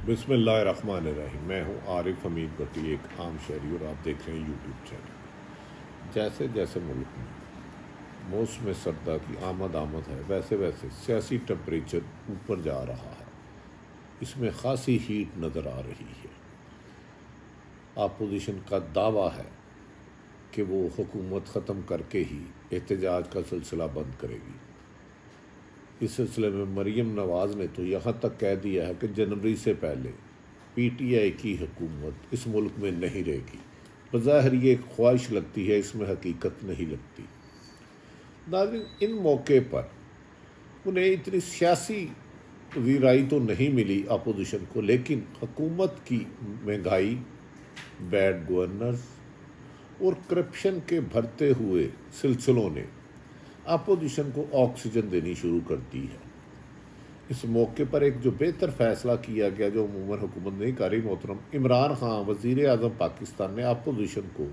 بسم اللہ الرحمن الرحیم۔ میں ہوں عارف حمید بٹی، ایک عام شہری، اور آپ دیکھ رہے ہیں یوٹیوب چینل۔ جیسے جیسے ملک میں موسم سردا کی آمد ہے، ویسے ویسے سیاسی ٹمپریچر اوپر جا رہا ہے۔ اس میں خاصی ہیٹ نظر آ رہی ہے۔ اپوزیشن کا دعویٰ ہے کہ وہ حکومت ختم کر کے ہی احتجاج کا سلسلہ بند کرے گی۔ اس سلسلے میں مریم نواز نے تو یہاں تک کہہ دیا ہے کہ جنوری سے پہلے پی ٹی آئی کی حکومت اس ملک میں نہیں رہے گی۔ بظاہر یہ ایک خواہش لگتی ہے، اس میں حقیقت نہیں لگتی۔ ناظرین، ان موقع پر انہیں اتنی سیاسی ویرائی تو نہیں ملی اپوزیشن کو، لیکن حکومت کی مہنگائی، بیڈ گورنرز اور کرپشن کے بڑھتے ہوئے سلسلوں نے اپوزیشن کو آکسیجن دینی شروع کر دی ہے۔ اس موقع پر ایک جو بہتر فیصلہ کیا گیا، جو عموماً حکومت نہیں کر رہی، محترم عمران خان وزیر اعظم پاکستان نے اپوزیشن کو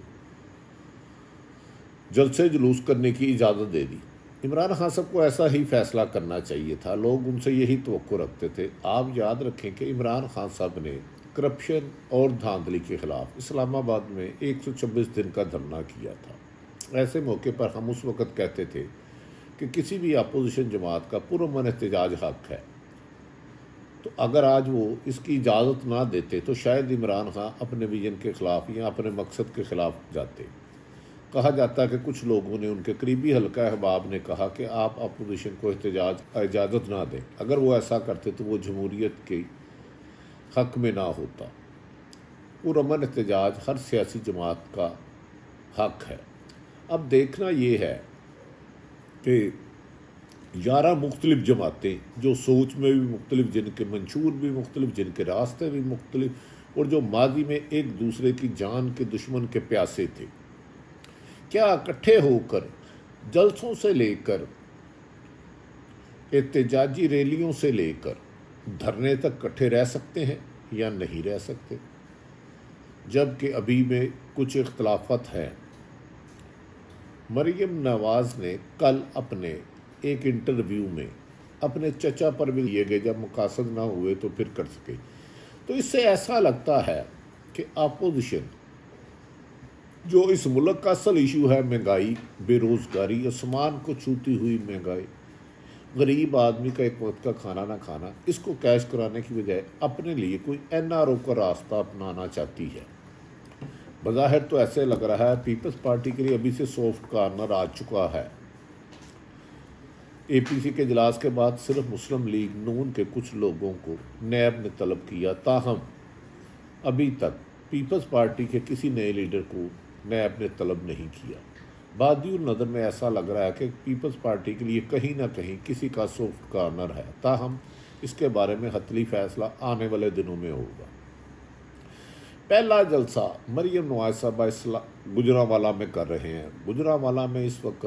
جلسے جلوس کرنے کی اجازت دے دی۔ عمران خان صاحب کو ایسا ہی فیصلہ کرنا چاہیے تھا، لوگ ان سے یہی توقع رکھتے تھے۔ آپ یاد رکھیں کہ عمران خان صاحب نے کرپشن اور دھاندلی کے خلاف اسلام آباد میں 126 دن کا دھرنا کیا تھا۔ ایسے موقع پر ہم اس وقت کہتے تھے کہ کسی بھی اپوزیشن جماعت کا پرامن احتجاج حق ہے، تو اگر آج وہ اس کی اجازت نہ دیتے تو شاید عمران خان اپنے ویژن کے خلاف یا اپنے مقصد کے خلاف جاتے۔ کہا جاتا ہے کہ کچھ لوگوں نے، ان کے قریبی حلقہ احباب نے کہا کہ آپ اپوزیشن کو احتجاج اجازت نہ دیں۔ اگر وہ ایسا کرتے تو وہ جمہوریت کے حق میں نہ ہوتا۔ پرامن احتجاج ہر سیاسی جماعت کا حق ہے۔ اب دیکھنا یہ ہے کہ 11 مختلف جماعتیں، جو سوچ میں بھی مختلف، جن کے منشور بھی مختلف، جن کے راستے بھی مختلف، اور جو ماضی میں ایک دوسرے کی جان کے دشمن کے پیاسے تھے، کیا اکٹھے ہو کر جلسوں سے لے کر احتجاجی ریلیوں سے لے کر دھرنے تک اکٹھے رہ سکتے ہیں یا نہیں رہ سکتے؟ جبکہ ابھی میں کچھ اختلافات ہیں۔ مریم نواز نے کل اپنے ایک انٹرویو میں اپنے چچا پر بھی لیے گئے، جب مقاصد نہ ہوئے تو پھر کر سکے۔ تو اس سے ایسا لگتا ہے کہ اپوزیشن، جو اس ملک کا اصل ایشو ہے، مہنگائی، بے روزگاری، آسمان کو چھوتی ہوئی مہنگائی، غریب آدمی کا ایک وقت کا کھانا نہ کھانا، اس کو کیش کرانے کی بجائے اپنے لیے کوئی این آر او کا راستہ اپنانا چاہتی ہے۔ بظاہر تو ایسے لگ رہا ہے پیپلز پارٹی کے لیے ابھی سے سافٹ کارنر آ چکا ہے۔ اے پی سی کے اجلاس کے بعد صرف مسلم لیگ نون کے کچھ لوگوں کو نیب نے طلب کیا، تاہم ابھی تک پیپلز پارٹی کے کسی نئے لیڈر کو نیب نے طلب نہیں کیا۔ بادی النظر میں ایسا لگ رہا ہے کہ پیپلز پارٹی کے لیے کہیں نہ کہیں کسی کا سافٹ کارنر ہے، تاہم اس کے بارے میں حتمی فیصلہ آنے والے دنوں میں ہوگا۔ پہلا جلسہ مریم نواز صاحبہ گجرانوالہ میں کر رہے ہیں۔ گجرانوالہ میں اس وقت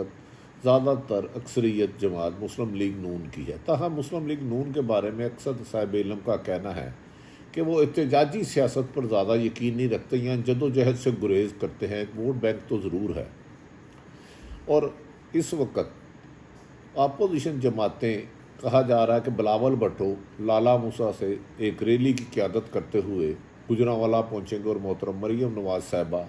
زیادہ تر اکثریت جماعت مسلم لیگ نون کی ہے، تاہم مسلم لیگ نون کے بارے میں اکثر صاحب علم کا کہنا ہے کہ وہ احتجاجی سیاست پر زیادہ یقین نہیں رکھتے یا جد و جہد سے گریز کرتے ہیں۔ ایک ووٹ بینک تو ضرور ہے، اور اس وقت اپوزیشن جماعتیں، کہا جا رہا ہے کہ بلاول بھٹو لالہ موسیٰ سے ایک ریلی کی قیادت کرتے ہوئے گجرانوالہ پہنچیں گے، اور محترم مریم نواز صاحبہ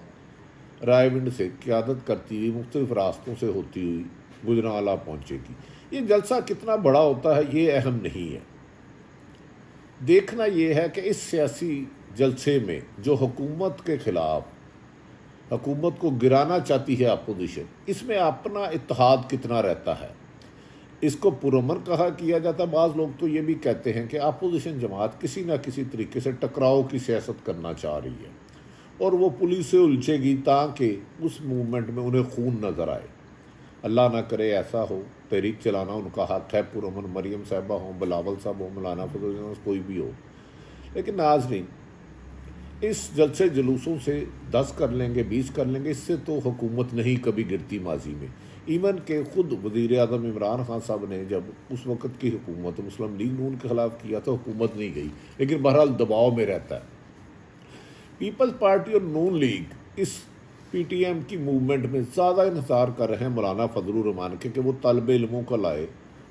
رائے ونڈ سے قیادت کرتی ہوئی مختلف راستوں سے ہوتی ہوئی گجرانوالہ پہنچے گی۔ یہ جلسہ کتنا بڑا ہوتا ہے یہ اہم نہیں ہے، دیکھنا یہ ہے کہ اس سیاسی جلسے میں جو حکومت کے خلاف، حکومت کو گرانا چاہتی ہے اپوزیشن، اس میں اپنا اتحاد کتنا رہتا ہے۔ اس کو پرامن کیا جاتا ہے۔ بعض لوگ تو یہ بھی کہتے ہیں کہ اپوزیشن جماعت کسی نہ کسی طریقے سے ٹکراؤ کی سیاست کرنا چاہ رہی ہے، اور وہ پولیس سے الجھے گی تاکہ اس موومنٹ میں انہیں خون نظر آئے۔ اللہ نہ کرے ایسا ہو، تحریک چلانا ان کا حق ہے، پرامن مریم صاحبہ ہوں، بلاول صاحب ہوں، مولانا فضل الرحمان، کوئی بھی ہو۔ لیکن ناظرین، اس جلسے جلوسوں سے 10 کر لیں گے، 20 کر لیں گے، اس سے تو حکومت نہیں کبھی گرتی ماضی میں۔ ایون کہ خود وزیر اعظم عمران خان صاحب نے جب اس وقت کی حکومت مسلم لیگ نون کے خلاف کیا تو حکومت نہیں گئی، لیکن بہرحال دباؤ میں رہتا ہے۔ پیپلز پارٹی اور نون لیگ اس پی ٹی ایم کی موومنٹ میں زیادہ انحصار کر رہے ہیں مولانا فضل الرحمان کے، کہ وہ طالب علموں کو لائے،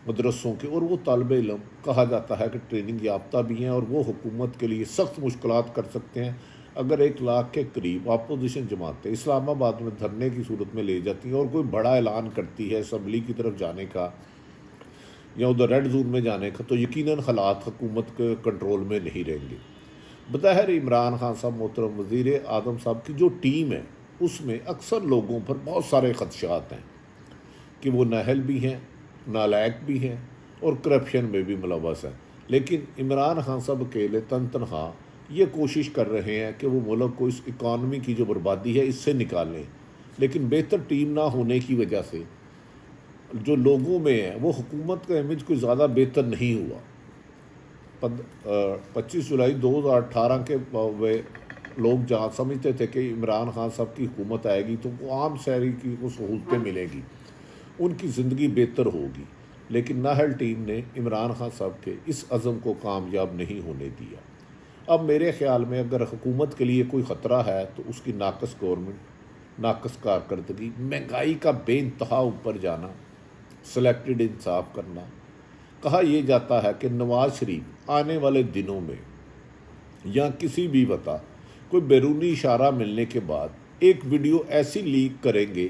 مدرسوں کے، اور وہ طالب علم کہا جاتا ہے کہ ٹریننگ یافتہ بھی ہیں اور وہ حکومت کے لیے سخت مشکلات کر سکتے ہیں اگر 1 لاکھ کے قریب اپوزیشن جماعتیں اسلام آباد میں دھرنے کی صورت میں لے جاتی ہیں اور کوئی بڑا اعلان کرتی ہے اسمبلی کی طرف جانے کا یا ادھر ریڈ زون میں جانے کا، تو یقیناً حالات حکومت کے کنٹرول میں نہیں رہیں گے۔ بظاہر عمران خان صاحب، محترم وزیر اعظم صاحب کی جو ٹیم ہے، اس میں اکثر لوگوں پر بہت سارے خدشات ہیں کہ وہ نااہل بھی ہیں، نالائق بھی ہیں اور کرپشن میں بھی ملوث ہیں، لیکن عمران خان صاحب اکیلے تنہا یہ کوشش کر رہے ہیں کہ وہ ملک کو اس اکانومی کی جو بربادی ہے اس سے نکالیں، لیکن بہتر ٹیم نہ ہونے کی وجہ سے جو لوگوں میں ہے وہ حکومت کا امیج کوئی زیادہ بہتر نہیں ہوا۔ 25 جولائی 2018 کے لوگ جہاں سمجھتے تھے کہ عمران خان صاحب کی حکومت آئے گی تو وہ عام شہری کی کو سہولتیں ملیں گی، ان کی زندگی بہتر ہوگی، لیکن نااہل ٹیم نے عمران خان صاحب کے اس عزم کو کامیاب نہیں ہونے دیا۔ اب میرے خیال میں اگر حکومت کے لیے کوئی خطرہ ہے تو اس کی ناقص گورنمنٹ، ناقص کارکردگی، مہنگائی کا بے انتہا اوپر جانا، سلیکٹڈ انصاف کرنا۔ کہا یہ جاتا ہے کہ نواز شریف آنے والے دنوں میں یا کسی بھی وقت کوئی بیرونی اشارہ ملنے کے بعد ایک ویڈیو ایسی لیک کریں گے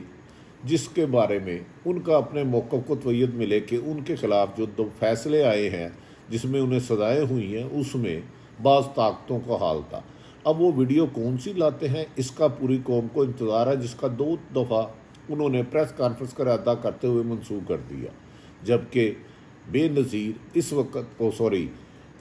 جس کے بارے میں ان کا اپنے موقف کو تائید ملے کہ ان کے خلاف جو 2 فیصلے آئے ہیں جس میں انہیں سزائیں ہوئی ہیں اس میں بعض طاقتوں کا حال تھا۔ اب وہ ویڈیو کون سی لاتے ہیں اس کا پوری قوم کو انتظار ہے، جس کا 2 دفعہ انہوں نے پریس کانفرنس کا اعادہ کرتے ہوئے منسوخ کر دیا، جبکہ بے نظیر اس وقت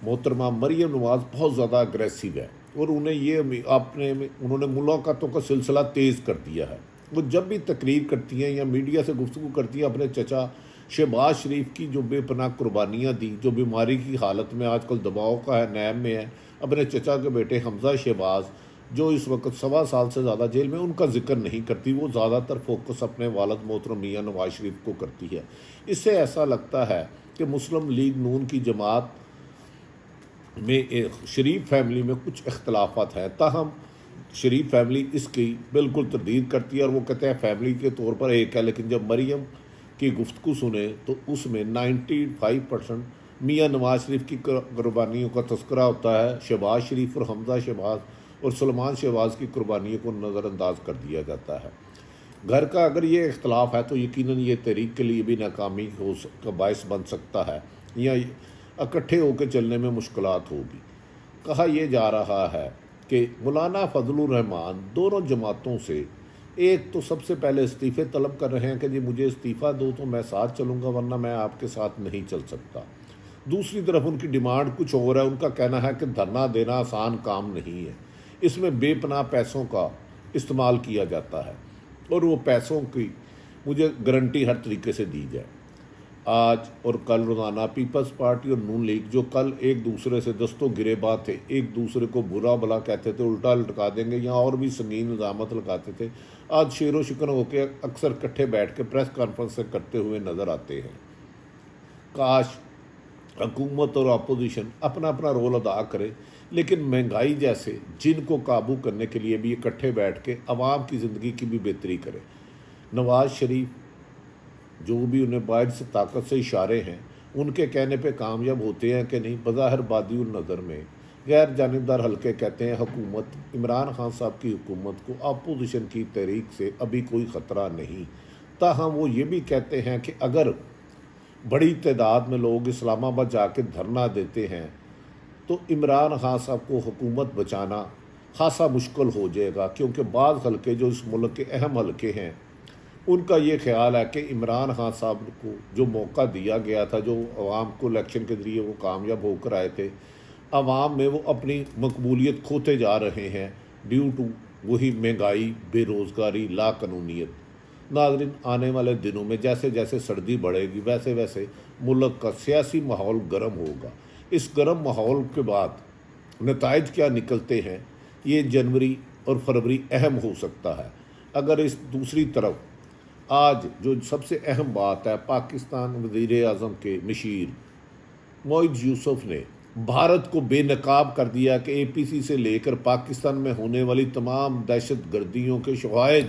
محترمہ مریم نواز بہت زیادہ اگریسو ہے اور انہوں نے ملاقاتوں کا سلسلہ تیز کر دیا ہے۔ وہ جب بھی تقریر کرتی ہیں یا میڈیا سے گفتگو کرتی ہیں اپنے چچا شہباز شریف کی جو بے پناہ قربانیاں دی، جو بیماری کی حالت میں آج کل دباؤ کا ہے، نیب میں ہے، اپنے چچا کے بیٹے حمزہ شہباز جو اس وقت 1.25 سال سے زیادہ جیل میں، ان کا ذکر نہیں کرتی، وہ زیادہ تر فوکس اپنے والد محترم میاں نواز شریف کو کرتی ہے۔ اس سے ایسا لگتا ہے کہ مسلم لیگ نون کی جماعت میں شریف فیملی میں کچھ اختلافات ہیں، تاہم شریف فیملی اس کی بالکل تردید کرتی ہے اور وہ کہتے ہیں فیملی کے طور پر ایک ہے، لیکن جب مریم کی گفتگو سنیں تو اس میں 95% میاں نواز شریف کی قربانیوں کا تذکرہ ہوتا ہے، شہباز شریف اور حمزہ شہباز اور سلمان شہباز کی قربانیوں کو نظر انداز کر دیا جاتا ہے۔ گھر کا اگر یہ اختلاف ہے تو یقیناً یہ تحریک کے لیے بھی ناکامی کا باعث بن سکتا ہے یا اکٹھے ہو کے چلنے میں مشکلات ہوگی۔ کہا یہ جا رہا ہے کہ مولانا فضل الرحمان دونوں جماعتوں سے ایک تو سب سے پہلے استعفے طلب کر رہے ہیں کہ جی مجھے استعفیٰ دو تو میں ساتھ چلوں گا ورنہ میں آپ کے ساتھ نہیں چل سکتا۔ دوسری طرف ان کی ڈیمانڈ کچھ اور ہے، ان کا کہنا ہے کہ دھرنا دینا آسان کام نہیں ہے، اس میں بے پناہ پیسوں کا استعمال کیا جاتا ہے اور وہ پیسوں کی مجھے گارنٹی ہر طریقے سے دی جائے۔ آج اور کل روزانہ پیپلز پارٹی اور نون لیگ جو کل ایک دوسرے سے دستوں گریباں تھے، ایک دوسرے کو برا بلا کہتے تھے، الٹا لٹکا دیں گے یا اور بھی سنگین نظامت لگاتے تھے، آج شیر و شکن ہو کے اکثر کٹھے بیٹھ کے پریس کانفرنس کرتے ہوئے نظر آتے ہیں۔ کاش حکومت اور اپوزیشن اپنا اپنا رول ادا کرے، لیکن مہنگائی جیسے جن کو قابو کرنے کے لیے بھی اکٹھے بیٹھ کے عوام کی زندگی کی بھی بہتری کرے۔ نواز شریف جو بھی انہیں باہر سے طاقت سے اشارے ہیں ان کے کہنے پہ کامیاب ہوتے ہیں کہ نہیں، بظاہر بادی النظر میں غیر جانبدار حلقے کہتے ہیں حکومت عمران خان صاحب کی حکومت کو اپوزیشن کی تحریک سے ابھی کوئی خطرہ نہیں، تاہم وہ یہ بھی کہتے ہیں کہ اگر بڑی تعداد میں لوگ اسلام آباد جا کے دھرنا دیتے ہیں تو عمران خان صاحب کو حکومت بچانا خاصا مشکل ہو جائے گا، کیونکہ بعض حلقے جو اس ملک کے اہم حلقے ہیں ان کا یہ خیال ہے کہ عمران خان صاحب کو جو موقع دیا گیا تھا، جو عوام کو الیکشن کے ذریعے وہ کامیاب ہو کر آئے تھے، عوام میں وہ اپنی مقبولیت کھوتے جا رہے ہیں ڈیو ٹو وہی مہنگائی، بے روزگاری، لا قانونیت۔ ناظرین، آنے والے دنوں میں جیسے جیسے سردی بڑھے گی ویسے ویسے ملک کا سیاسی ماحول گرم ہوگا۔ اس گرم ماحول کے بعد نتائج کیا نکلتے ہیں یہ جنوری اور فروری اہم ہو سکتا ہے۔ اگر اس دوسری طرف آج جو سب سے اہم بات ہے، پاکستان وزیر اعظم کے مشیر معید یوسف نے بھارت کو بے نقاب کر دیا کہ اے پی سی سے لے کر پاکستان میں ہونے والی تمام دہشت گردیوں کے شواہد